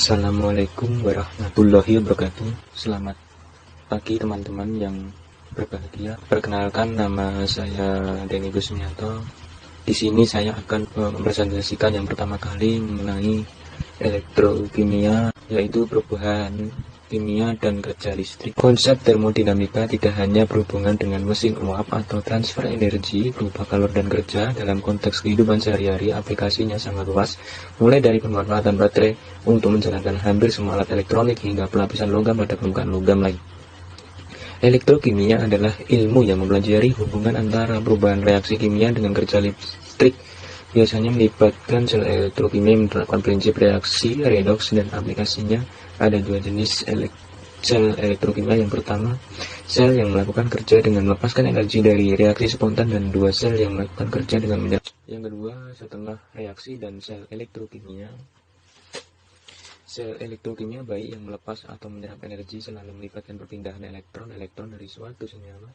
Assalamualaikum warahmatullahi wabarakatuh. Selamat pagi teman-teman yang berbahagia. Perkenalkan, nama saya Denny Gusmianto. Di sini saya akan mempresentasikan yang pertama kali mengenai elektrokimia, yaitu perubahan kimia dan kerja listrik. Konsep termodinamika tidak hanya berhubungan dengan mesin uap atau transfer energi berupa kalor dan kerja. Dalam konteks kehidupan sehari-hari, aplikasinya sangat luas, mulai dari pemanfaatan baterai untuk menjalankan hampir semua alat elektronik hingga pelapisan logam pada permukaan logam lain. Elektrokimia adalah ilmu yang mempelajari hubungan antara perubahan reaksi kimia dengan kerja listrik. Biasanya melibatkan sel elektrokimia yang menerapkan prinsip reaksi redoks, dan aplikasinya ada dua jenis sel elektrokimia. Yang pertama, sel yang melakukan kerja dengan melepaskan energi dari reaksi spontan, dan dua sel yang melakukan kerja dengan menyerap. Yang kedua, setengah reaksi dan sel elektrokimia. Sel elektrokimia baik yang melepas atau menyerap energi selalu melibatkan perpindahan elektron dari suatu senyawa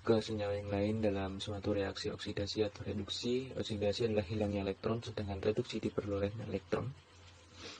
ke senyawa yang lain dalam suatu reaksi oksidasi atau reduksi. Oksidasi adalah hilangnya elektron, sedangkan reduksi diperolehnya elektron.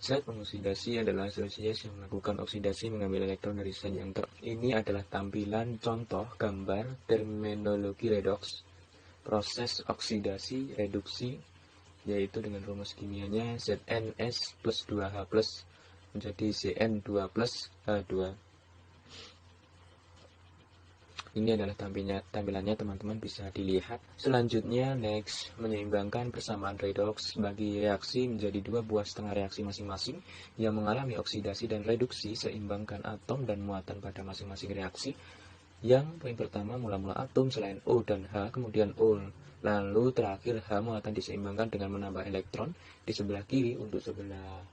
Zat pengoksidasi adalah spesies yang melakukan oksidasi mengambil elektron dari zat yang Ini adalah tampilan contoh gambar terminologi redoks. Proses oksidasi reduksi yaitu dengan rumus kimianya ZnS plus 2H plus menjadi Zn2 plus H2. Ini adalah tampilannya, teman-teman bisa dilihat. Selanjutnya, next, menyeimbangkan persamaan redoks. Bagi reaksi menjadi dua buah setengah reaksi masing-masing yang mengalami oksidasi dan reduksi, seimbangkan atom dan muatan pada masing-masing reaksi. Yang poin pertama, mula-mula atom selain O dan H, kemudian O. Lalu terakhir H muatan diseimbangkan dengan menambah elektron di sebelah kiri untuk sebelah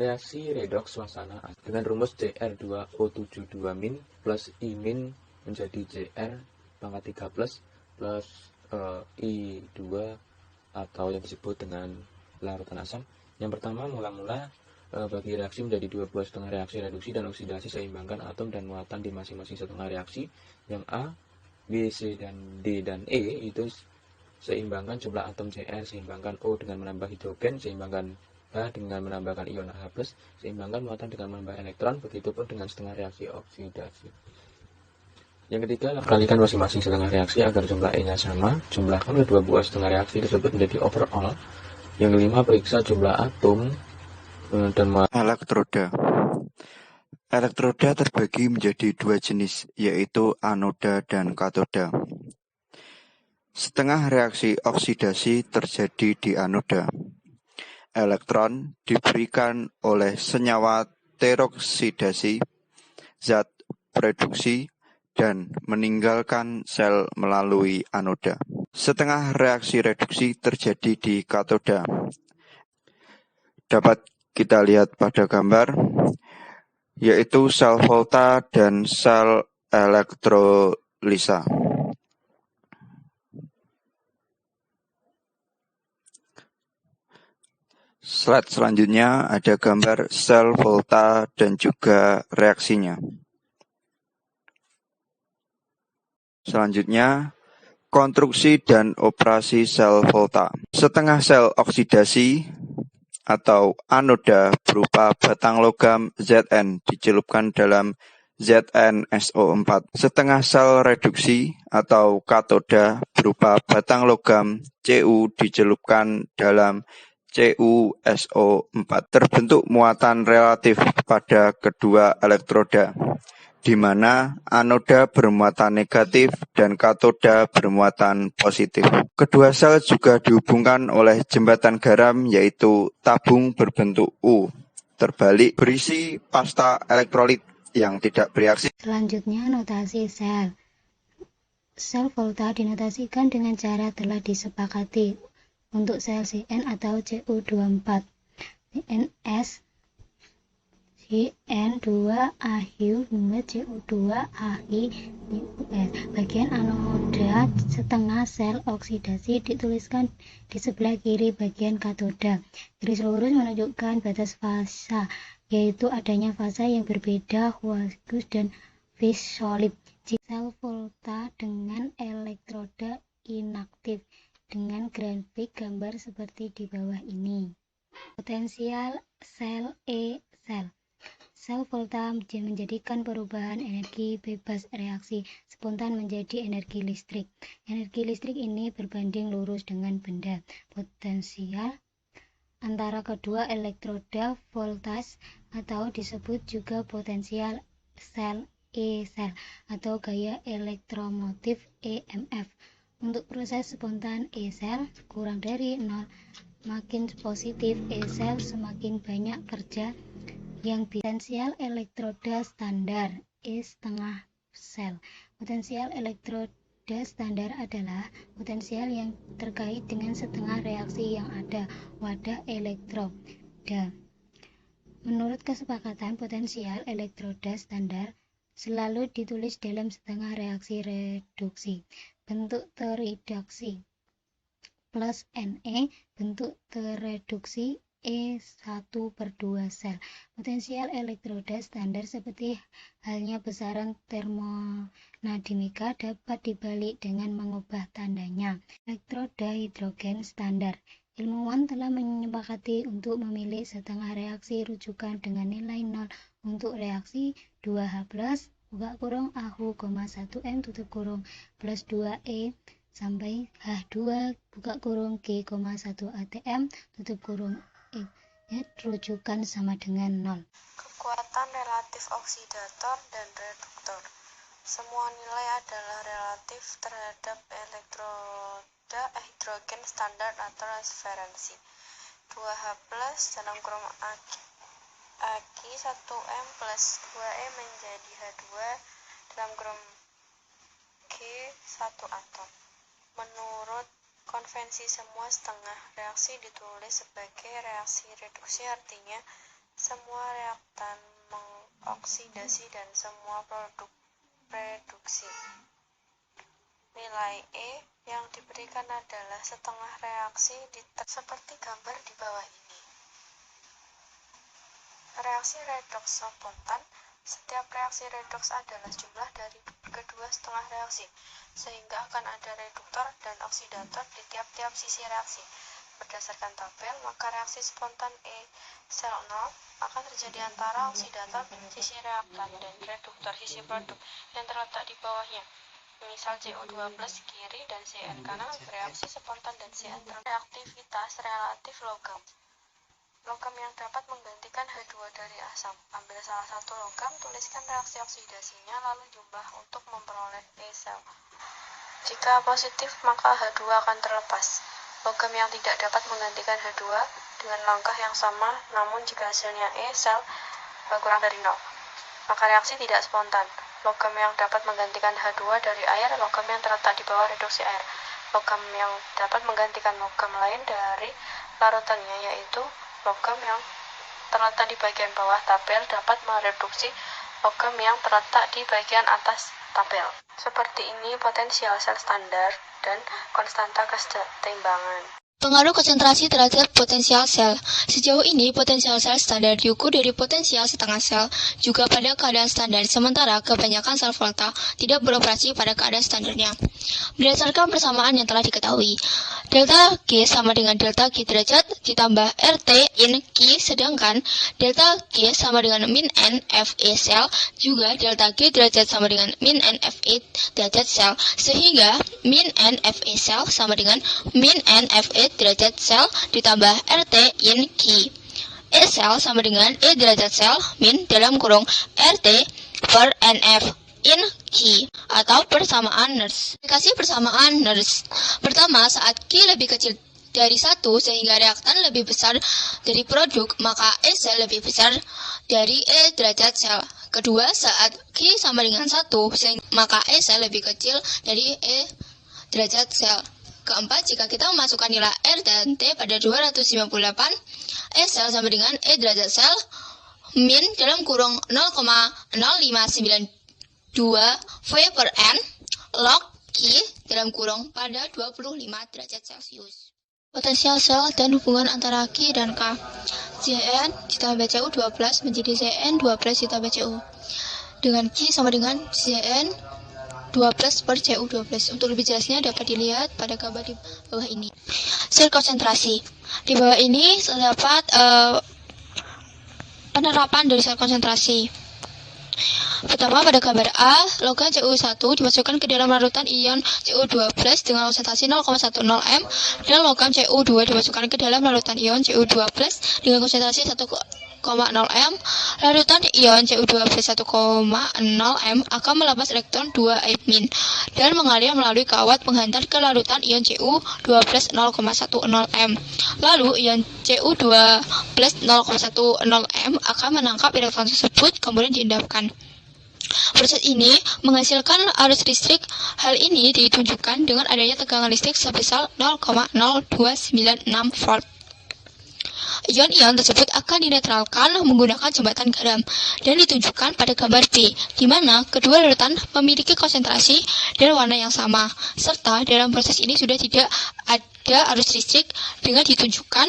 reaksi redoks suasana dengan rumus Cr2O72- plus I- menjadi Cr pangkat 3 plus I2 atau yang disebut dengan larutan asam. Yang pertama, mula-mula bagi reaksi menjadi dua buah setengah reaksi reduksi dan oksidasi, seimbangkan atom dan muatan di masing-masing setengah reaksi. Yang A, B, C, dan D dan E itu seimbangkan jumlah atom Cr, seimbangkan O dengan menambah hidrogen, seimbangkan H dengan menambahkan ion H+, seimbangkan muatan dengan menambah elektron, begitupun dengan setengah reaksi oksidasi. Yang ketiga, kalikan masing-masing setengah reaksi agar jumlah E-nya sama. Jumlahkan kedua buah setengah reaksi tersebut menjadi overall. Yang kelima, periksa jumlah atom dan elektroda. Elektroda terbagi menjadi dua jenis, yaitu anoda dan katoda. Setengah reaksi oksidasi terjadi di anoda. Elektron diberikan oleh senyawa teroksidasi, zat reduksi, dan meninggalkan sel melalui anoda. Setengah reaksi reduksi terjadi di katoda. Dapat kita lihat pada gambar, yaitu sel volta dan sel elektrolisa. Slide selanjutnya ada gambar sel volta dan juga reaksinya. Selanjutnya, konstruksi dan operasi sel volta. Setengah sel oksidasi atau anoda berupa batang logam Zn dicelupkan dalam ZnSO4. Setengah sel reduksi atau katoda berupa batang logam Cu dicelupkan dalam CuSO4. Terbentuk muatan relatif pada kedua elektroda, di mana anoda bermuatan negatif dan katoda bermuatan positif. Kedua sel juga dihubungkan oleh jembatan garam, yaitu tabung berbentuk U terbalik berisi pasta elektrolit yang tidak bereaksi. Selanjutnya, notasi sel. Sel volta dinotasikan dengan cara telah disepakati. Untuk sel Cn atau Cu24, Ns Cn2AU Cu2Ai US. Bagian anoda setengah sel oksidasi dituliskan di sebelah kiri bagian katoda. Garis lurus menunjukkan batas fasa, yaitu adanya fasa yang berbeda aqueous dan phase solid. Sel volta dengan elektroda inaktif dengan grafik gambar seperti di bawah ini. Potensial sel E-sel. Sel volta menjadikan perubahan energi bebas reaksi spontan menjadi energi listrik. Energi listrik ini berbanding lurus dengan benda. Potensial antara kedua elektroda voltage atau disebut juga potensial sel E-sel atau gaya elektromotif EMF. Untuk proses spontan E-sel kurang dari 0, makin positif E-sel semakin banyak kerja yang potensial elektroda standar E-setengah sel. Potensial elektroda standar adalah potensial yang terkait dengan setengah reaksi yang ada wadah elektroda. Menurut kesepakatan, potensial elektroda standar selalu ditulis dalam setengah reaksi reduksi. Bentuk tereduksi plus Ne, bentuk tereduksi E1/2 sel. Potensial elektroda standar seperti halnya besaran termodinamika dapat dibalik dengan mengubah tandanya. Elektroda hidrogen standar. Ilmuwan telah menyepakati untuk memilih setengah reaksi rujukan dengan nilai 0 untuk reaksi 2H+, (AH1M) plus 2E sampai H2 G,1 ATM rujukan sama dengan 0. Kekuatan relatif oksidator dan reduktor. Semua nilai adalah relatif terhadap elektroda hidrogen standar atau referensi. 2H+ Ag1M plus 2E menjadi H2 G1 atom. Menurut konvensi, semua setengah reaksi ditulis sebagai reaksi reduksi, artinya semua reaktan mengoksidasi dan semua produk reduksi. Nilai E yang diberikan adalah setengah reaksi seperti gambar di bawah ini. Reaksi redoks spontan. Setiap reaksi redoks adalah jumlah dari kedua setengah reaksi, sehingga akan ada reduktor dan oksidator di tiap-tiap sisi reaksi. Berdasarkan tabel, maka reaksi spontan E-sel 0 akan terjadi antara oksidator sisi reaktan dan reduktor sisi produk yang terletak di bawahnya. Misal CO2+ kiri dan Cn kanan. Reaksi spontan dan Cn reaktivitas relatif logam. Logam yang dapat menggantikan H2 dari asam. Ambil salah satu logam, tuliskan reaksi oksidasinya, lalu jumlah untuk memperoleh E-sel. Jika positif, maka H2 akan terlepas. Logam yang tidak dapat menggantikan H2 dengan langkah yang sama, namun jika hasilnya E-sel kurang dari 0, maka reaksi tidak spontan. Logam yang dapat menggantikan H2 dari air, logam yang terletak di bawah reduksi air. Logam yang dapat menggantikan logam lain dari larutannya, yaitu logam yang terletak di bagian bawah tabel dapat mereduksi logam yang terletak di bagian atas tabel. Seperti ini potensial sel standar dan konstanta keseimbangan. Pengaruh konsentrasi terhadap potensial sel. Sejauh ini, potensial sel standar diukur dari potensial setengah sel juga pada keadaan standar, sementara kebanyakan sel volta tidak beroperasi pada keadaan standarnya. Berdasarkan persamaan yang telah diketahui, delta G sama dengan delta G derajat ditambah RT in Q, sedangkan delta G sama dengan min N FE sel juga delta G derajat sama dengan min N FE derajat sel, sehingga min N FE sel sama dengan min N FE derajat sel ditambah RT in Q. E sel sama dengan E derajat sel min dalam kurung RT per NF in Q atau persamaan Nernst. Aplikasi persamaan Nernst. Pertama, saat Q lebih kecil dari 1 sehingga reaktan lebih besar dari produk, maka E sel lebih besar dari E derajat sel. Kedua, saat Q sama dengan 1 maka E sel lebih kecil dari E derajat sel. Keempat, jika kita memasukkan nilai R dan T pada 258, E sel sama dengan E derajat sel min dalam kurung 0,0592 V per N log Q dalam kurung pada 25 derajat Celcius. Potensial sel dan hubungan antara Q dan K. Cn ditambah Cu 12 menjadi Cn 12 ditambah Cu. Dengan Q sama dengan Cn 12 per Cu12. Untuk lebih jelasnya dapat dilihat pada gambar di bawah ini. Sel konsentrasi. Di bawah ini terdapat penerapan dari sel konsentrasi. Pertama, pada gambar A, logam Cu1 dimasukkan ke dalam larutan ion Cu2+ dengan konsentrasi 0,10 m dan logam Cu2 dimasukkan ke dalam larutan ion Cu2+ dengan konsentrasi 1,0 m. Larutan ion Cu2+ 1,0 m akan melepas elektron 2e- dan mengalir melalui kawat penghantar ke larutan ion Cu2+ 0,10 m. Lalu ion Cu2+ 0,10 m akan menangkap elektron tersebut kemudian diendapkan. Proses ini menghasilkan arus listrik. Hal ini ditunjukkan dengan adanya tegangan listrik sebesar 0,0296 volt. Ion-ion tersebut akan dinetralkan menggunakan jembatan garam dan ditunjukkan pada gambar B, di mana kedua larutan memiliki konsentrasi dan warna yang sama, serta dalam proses ini sudah tidak ada arus listrik dengan ditunjukkan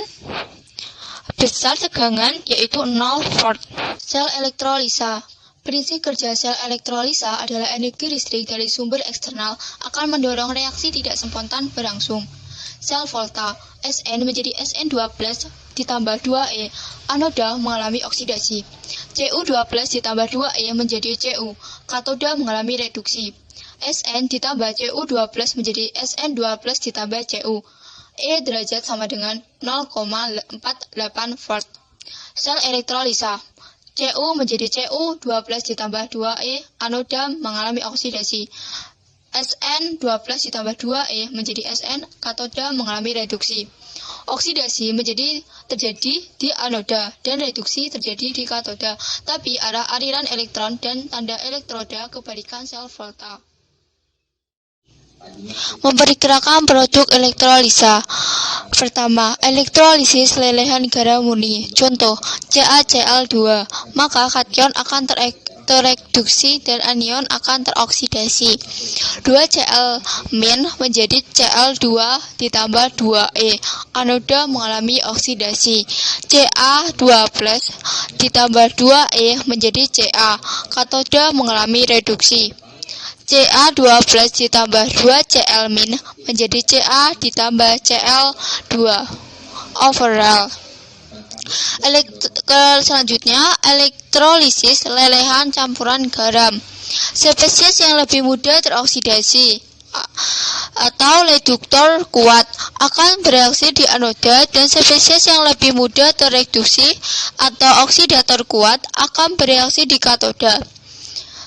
besar tegangan yaitu 0 volt. Sel elektrolisa. Prinsip kerja sel elektrolisa adalah energi listrik dari sumber eksternal akan mendorong reaksi tidak spontan berlangsung. Sel volta, Sn menjadi Sn2+ ditambah 2e, anoda mengalami oksidasi. Cu2+ ditambah 2e menjadi Cu, katoda mengalami reduksi. Sn ditambah Cu2+ menjadi Sn2+ ditambah Cu. E derajat sama dengan 0,48 volt. Sel elektrolisa. Cu menjadi Cu2+ ditambah 2e, anoda mengalami oksidasi. Sn2+ ditambah 2e menjadi Sn, katoda mengalami reduksi. Oksidasi terjadi di anoda dan reduksi terjadi di katoda, tapi arah aliran elektron dan tanda elektroda kebalikan sel volta. Memperkirakan produk elektrolisa. Pertama, elektrolisis lelehan garam murni. Contoh, CaCl2. Maka kation akan tereduksi dan anion akan teroksidasi. 2Cl- menjadi Cl2 ditambah 2e. Anoda mengalami oksidasi. Ca2+ ditambah 2e menjadi Ca. Katoda mengalami reduksi. Ca2+ ditambah 2Cl- menjadi Ca ditambah Cl2 overall. Selanjutnya, elektrolisis lelehan campuran garam. Spesies yang lebih mudah teroksidasi atau reduktor kuat akan bereaksi di anoda dan spesies yang lebih mudah tereduksi atau oksidator kuat akan bereaksi di katoda.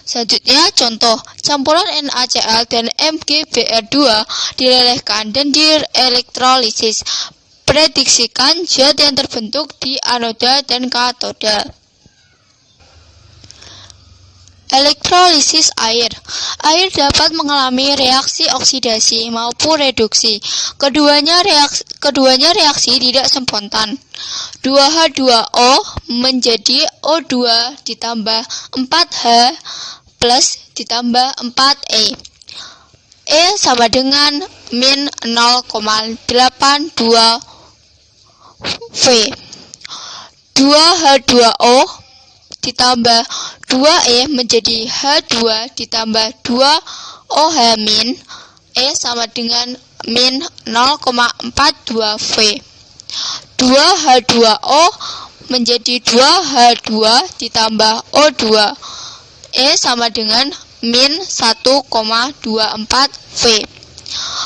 Selanjutnya, contoh, campuran NaCl dan MgBr2 dilelehkan dan dielektrolisis. Prediksikan zat yang terbentuk di anoda dan katoda. Elektrolisis air. Air dapat mengalami reaksi oksidasi maupun reduksi. Keduanya reaksi tidak spontan. 2H2O menjadi O2 ditambah 4H plus ditambah 4E. E sama dengan min 0,82 V. 2H2O ditambah 2E menjadi H2 ditambah 2OH min. E sama dengan min 0,42 V. 2H2O menjadi 2H2 ditambah O2. E sama dengan min 1,24 V.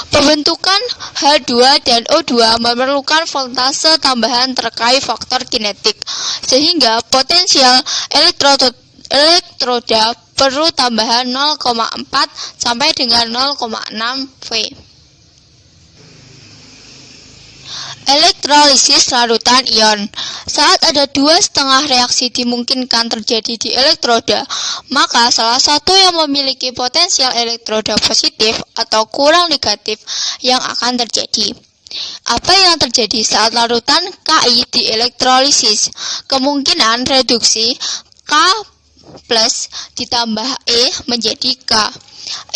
Pembentukan H2 dan O2 memerlukan voltase tambahan terkait faktor kinetik, sehingga potensial elektroda perlu tambahan 0,4 sampai dengan 0,6 V. Elektrolisis larutan ion. Saat ada 2,5 reaksi dimungkinkan terjadi di elektroda, maka salah satu yang memiliki potensial elektroda positif atau kurang negatif yang akan terjadi. Apa yang terjadi saat larutan Ki dielektrolisis? Kemungkinan reduksi K plus ditambah E menjadi K.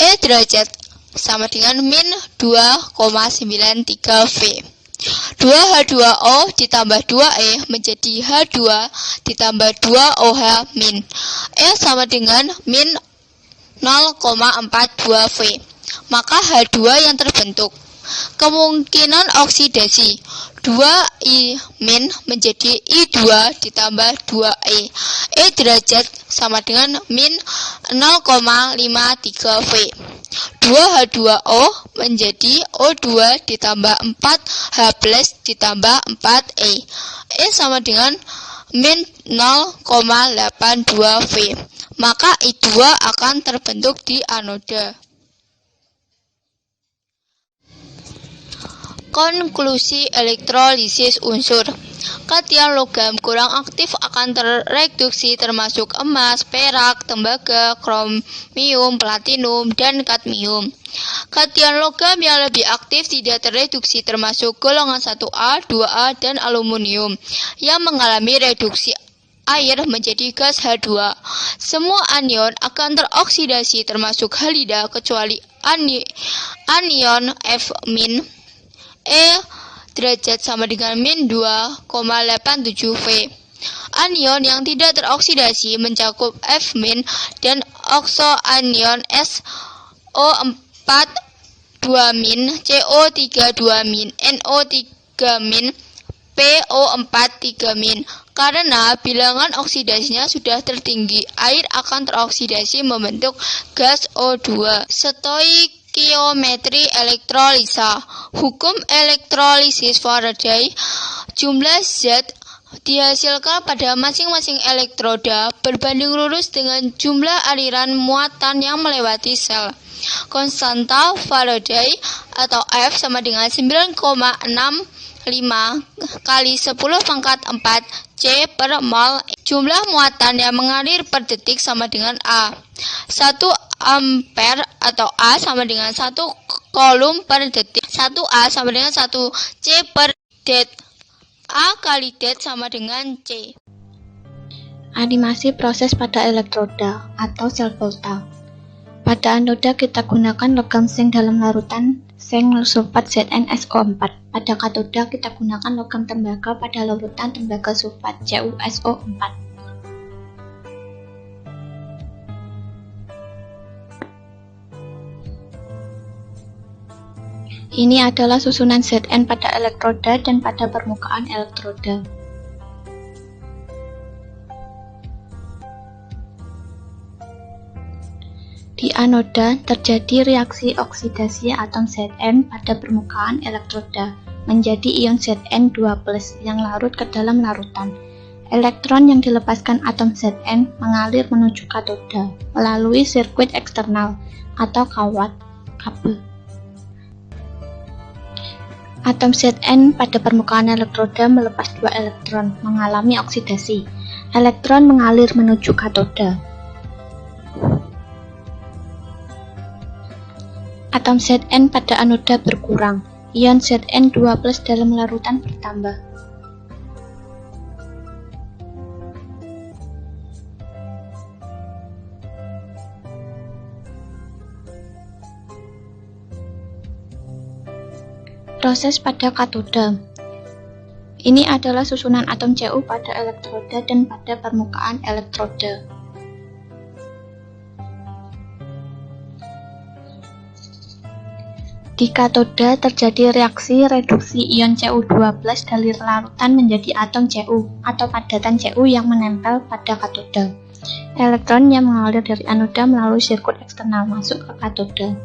E derajat sama dengan min 2,93 V. 2H2O ditambah 2E menjadi H2 ditambah 2OH min. E sama dengan min 0,42 V. Maka H2 yang terbentuk. Kemungkinan oksidasi 2I- menjadi I2 ditambah 2E. E derajat sama dengan min 0,53 V. 2H2O menjadi O2 ditambah 4H+ ditambah 4E. E sama dengan min 0,82 V. Maka I2 akan terbentuk di anoda. Konklusi elektrolisis unsur. Kation logam kurang aktif akan tereduksi termasuk emas, perak, tembaga, kromium, platinum, dan kadmium. Kation logam yang lebih aktif tidak tereduksi termasuk golongan 1A, 2A, dan aluminium yang mengalami reduksi air menjadi gas H2. Semua anion akan teroksidasi termasuk halida kecuali anion F-. E derajat sama dengan min 2,87 V. Anion yang tidak teroksidasi mencakup F- dan oksoanion SO4 2-, CO3 2-, NO3-, PO4 3-. Karena bilangan oksidasinya sudah tertinggi, air akan teroksidasi membentuk gas O2. Stoikiometri elektrolisa. Hukum elektrolisis Faraday. Jumlah zat dihasilkan pada masing-masing elektroda berbanding lurus dengan jumlah aliran muatan yang melewati sel. Konstanta Faraday atau F sama dengan 9,65 kali 10⁴ C per mol. Jumlah muatan yang mengalir per detik sama dengan A. 1 ampere atau A sama dengan 1 kolom per detik. 1 A sama dengan 1 C per det. A kali det sama dengan C. Animasi proses pada elektroda atau sel volta. Pada anoda kita gunakan logam zinc dalam larutan zinc sulfat ZnSO4. Pada katoda kita gunakan logam tembaga pada larutan tembaga sulfat CuSO4. Ini adalah susunan Zn pada elektroda dan pada permukaan elektroda. Di anoda terjadi reaksi oksidasi atom Zn pada permukaan elektroda menjadi ion Zn2+ yang larut ke dalam larutan. Elektron yang dilepaskan atom Zn mengalir menuju katoda melalui sirkuit eksternal atau kawat kabel. Atom Zn pada permukaan elektroda melepas 2 elektron, mengalami oksidasi. Elektron mengalir menuju katoda. Atom Zn pada anoda berkurang. Ion Zn2+ dalam larutan bertambah. Proses pada katoda. Ini adalah susunan atom Cu pada elektroda dan pada permukaan elektroda. Di katoda terjadi reaksi reduksi ion Cu2+ dari larutan menjadi atom Cu atau padatan Cu yang menempel pada katoda. Elektron yang mengalir dari anoda melalui sirkuit eksternal masuk ke katoda.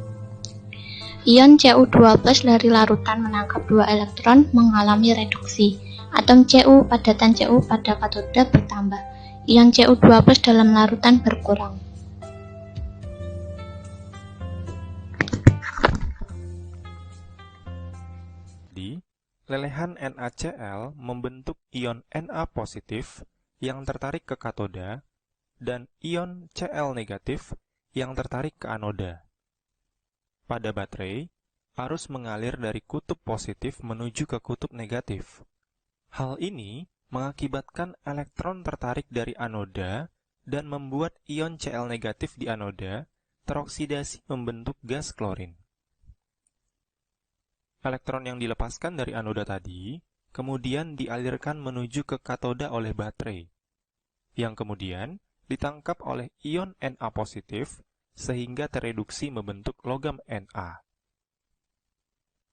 Ion Cu2+ dari larutan menangkap 2 elektron mengalami reduksi. Atom Cu padatan Cu pada katoda bertambah. Ion Cu2+ dalam larutan berkurang. Lelehan NaCl membentuk ion Na positif yang tertarik ke katoda dan ion Cl negatif yang tertarik ke anoda. Pada baterai, arus mengalir dari kutub positif menuju ke kutub negatif. Hal ini mengakibatkan elektron tertarik dari anoda dan membuat ion Cl negatif di anoda teroksidasi membentuk gas klorin. Elektron yang dilepaskan dari anoda tadi kemudian dialirkan menuju ke katoda oleh baterai, yang kemudian ditangkap oleh ion Na positif sehingga tereduksi membentuk logam Na.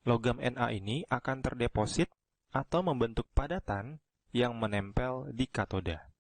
Logam Na ini akan terdeposit atau membentuk padatan yang menempel di katoda.